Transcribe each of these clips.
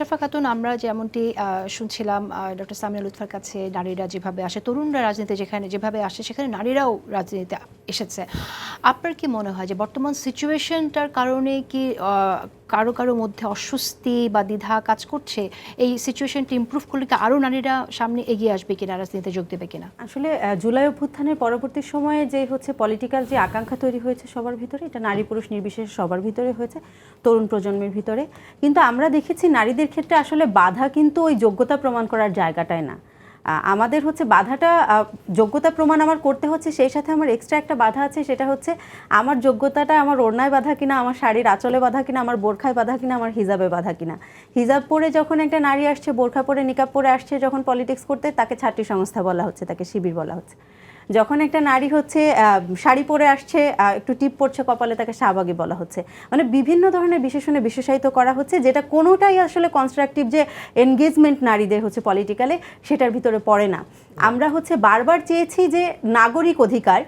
আশরাফা খাতুন, আমরা যেমনটি শুনছিলাম ডক্টর সামিয়া লুৎফার কাছে, নারীরা যেভাবে আসে, তরুণরা রাজনীতি যেভাবে আসে, সেখানে নারীরাও রাজনীতিতে এসেছে। আপনার কি মনে হয় যে বর্তমান সিচুয়েশনটার কারণে কি কারো কারো মধ্যে অস্বস্তি বা দ্বিধা কাজ করছে? এই সিচুয়েশনটি ইমপ্রুভ করলে কি আরও নারীরা সামনে এগিয়ে আসবে কিনা, রাজনীতিতে যোগ দেবে কিনা? আসলে জুলাই অভ্যুত্থানের পরবর্তী সময়ে যে পলিটিক্যাল যে আকাঙ্ক্ষা তৈরি হয়েছে সবার ভিতরে, এটা নারী পুরুষ নির্বিশেষে সবার ভিতরে হয়েছে, তরুণ প্রজন্মের ভিতরে। কিন্তু আমরা দেখেছি নারীদের ক্ষেত্রে আসলে বাধা কিন্তু ওই যোগ্যতা প্রমাণ করার জায়গাটায় না। আমাদের বাধাটা যোগ্যতা প্রমাণ আমার করতে হচ্ছে, সেই সাথে আমার এক্সট্রা একটা বাধা আছে, সেটা হচ্ছে আমার যোগ্যতাটা আমার ওড়নায় বাধা কিনা, আমার শাড়ির আঁচলে বাধা কিনা, আমার বোরখায় বাধা কিনা, আমার হিজাবে বাধা কিনা। হিজাব পরে যখন একটা নারী আসছে, বোরখা পরে নিকাব পরে আসছে যখন পলিটিক্স করতে, তাকে ছাত্রী সংস্থা বলা হচ্ছে, তাকে শিবির বলা হচ্ছে। যখন একটা নারী শাড়ি পরে আসছে, একটু টিপ পড়ছে কপালে, তাকে শাহবাগী বলা হচ্ছে। মানে বিভিন্ন ধরনের বিশেষণে বিশেষায়িত করা হচ্ছে, যেটা কোনোটাই আসলে কনস্ট্রাকটিভ যে এনগেজমেন্ট নারীদের পলিটিক্যালে, সেটার ভিতরে পড়ে না। আমরা বারবার চেয়েছি যে নাগরিক অধিকার,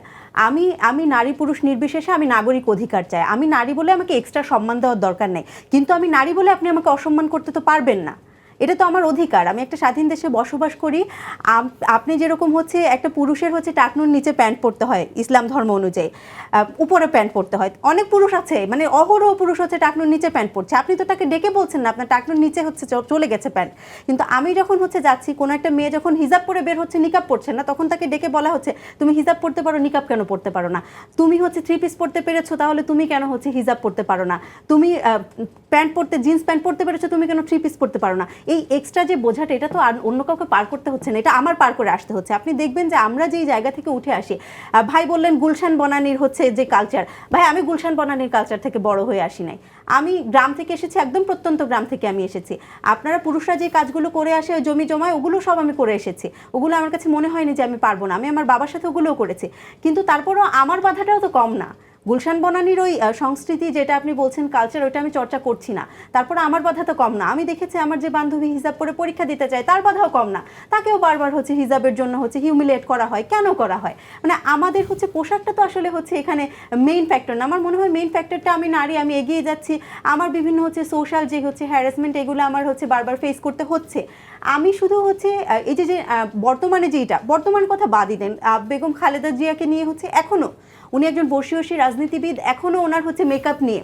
আমি নারী পুরুষ নির্বিশেষে আমি নাগরিক অধিকার চাই। আমি নারী বলে আমাকে এক্সট্রা সম্মান দেওয়ার দরকার নেই, কিন্তু আমি নারী বলে আপনি আমাকে অসম্মান করতে তো পারবেন না। এটা তো আমার অধিকার, আমি একটা স্বাধীন দেশে বসবাস করি। আপনি যেরকম একটা পুরুষের টাকনুর নিচে প্যান্ট পরতে হয় ইসলাম ধর্ম অনুযায়ী, উপরে প্যান্ট পরতে হয়। অনেক পুরুষ আছে, মানে অহরহ পুরুষ টাকনুর নিচে প্যান্ট পরছে, আপনি তো তাকে ডেকে বলছেন না আপনার টাকনুর নিচে চলে গেছে প্যান্ট। কিন্তু আমি যখন যাচ্ছি, কোনো একটা মেয়ে যখন হিজাব পরে বের হচ্ছে, নিকাব পরছে না, তখন তাকে ডেকে বলা হচ্ছে তুমি হিজাব পরতে পারো, নিকাব কেন পরতে পারো না? তুমি থ্রি পিস পরতে পেরেছো, তাহলে তুমি কেন হিজাব পরতে পারো না? তুমি প্যান্ট পরতে, জিন্স প্যান্ট পরতে পেরেছো, তুমি কেন থ্রি পিস পরতে পারো না? এই এক্সট্রা যে বোঝাটা, এটা তো আর অন্য কাউকে পার করতে হচ্ছে না, এটা আমার পার করে আসতে হচ্ছে। আপনি দেখবেন যে আমরা যেই জায়গা থেকে উঠে আসি, ভাই বললেন গুলশান বনানীর যে কালচার, ভাই আমি গুলশান বনানীর কালচার থেকে বড় হয়ে আসি নাই। আমি গ্রাম থেকে এসেছি, একদম প্রত্যন্ত গ্রাম থেকে আমি এসেছি। আপনারা পুরুষরা যে কাজগুলো করে আসে, জমি জমায়, ওগুলো সব আমি করে এসেছি। ওগুলো আমার কাছে মনে হয়নি যে আমি পারবো না, আমি আমার বাবার সাথে ওগুলোও করেছি। কিন্তু তারপরও আমার বাধাটাও তো কম না। গুলশান বনানীর ওই সংস্কৃতি যেটা আপনি বলছেন কালচার, ওইটা আমি চর্চা করছি না, তারপরে আমার বাধা তো কম না। আমি দেখেছি আমার যে বান্ধবী হিজাব পরে পরীক্ষা দিতে চায়, তার বাধাও কম না। তাকেও বারবার হিজাবের জন্য হিউমিলেট করা হয়। কেন করা হয়? মানে আমাদের পোশাকটা তো আসলে এখানে মেইন ফ্যাক্টর না। আমার মনে হয় মেইন ফ্যাক্টরটা আমি নারী, আমি এগিয়ে যাচ্ছি, আমার বিভিন্ন সোশ্যাল যে হ্যারাসমেন্ট, এগুলো আমার বারবার ফেস করতে হচ্ছে। আমি শুধু এই যে বর্তমানে বর্তমান কথা বাদই দেন, বেগম খালেদা জিয়াকে নিয়ে এখনও উনি একজন বর্ষীয়সী রাজনীতিবিদ, এখনও ওনার মেকআপ নিয়ে,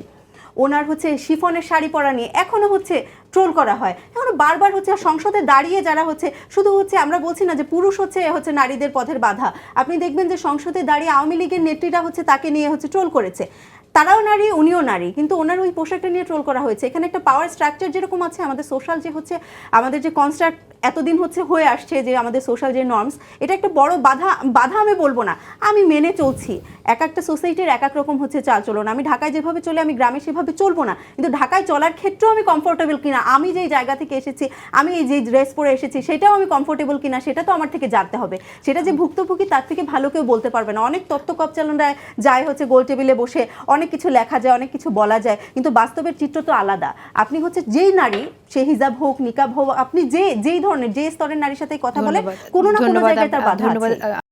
ওনার শিফনের শাড়ি পরা নিয়ে এখনও ট্রোল করা হয়। এখন বারবার সংসদে দাঁড়িয়ে যারা শুধু আমরা বলছি না যে পুরুষ নারীদের পথের বাধা। আপনি দেখবেন যে সংসদে দাঁড়িয়ে আওয়ামী লীগের নেত্রীরা তাকে নিয়ে ট্রোল করেছে। তারাও নারী, উনিও নারী, কিন্তু ওনার ওই পোশাকটা নিয়ে ট্রোল করা হয়েছে। এখানে একটা পাওয়ার স্ট্রাকচার যেরকম আছে, আমাদের সোশ্যাল যে আমাদের যে কনস্ট্রাক্ট এতদিন হয়ে আসছে, যে আমাদের সোশ্যাল যে নর্মস, এটা একটা বড় বাধা আমি বলবো না, আমি মেনে চলছি। এক একটা সোসাইটির এক এক রকম চালচলন। আমি ঢাকায় যেভাবে চলি, আমি গ্রামে সেভাবে চলবো না, কিন্তু ঢাকায় চলার ক্ষেত্রেও আমি কমফোর্টেবল কিনা, আমি যেই জায়গা থেকে এসেছি, আমি এই যে ড্রেস পরে এসেছি, সেটাও আমি কমফোর্টেবল কিনা, সেটা তো আমার থেকে জানতে হবে। সেটা যে ভুক্তভোগী, তার থেকে ভালো কেউ বলতে পারবে না। অনেক তত্ত্ব কপচালনরা যায় গোল টেবিলে বসে, অনেক কিছু লেখা যায়, অনেক কিছু বলা যায়, কিন্তু বাস্তবের চিত্র তো আলাদা। আপনি যেই নারী, সে হিজাব হোক, নিকাব হোক, আপনি যেই ধরনের, যে স্তরের নারীর সাথে কথা বলে, কোনো না কোনো জায়গায় তার বাধা আছে।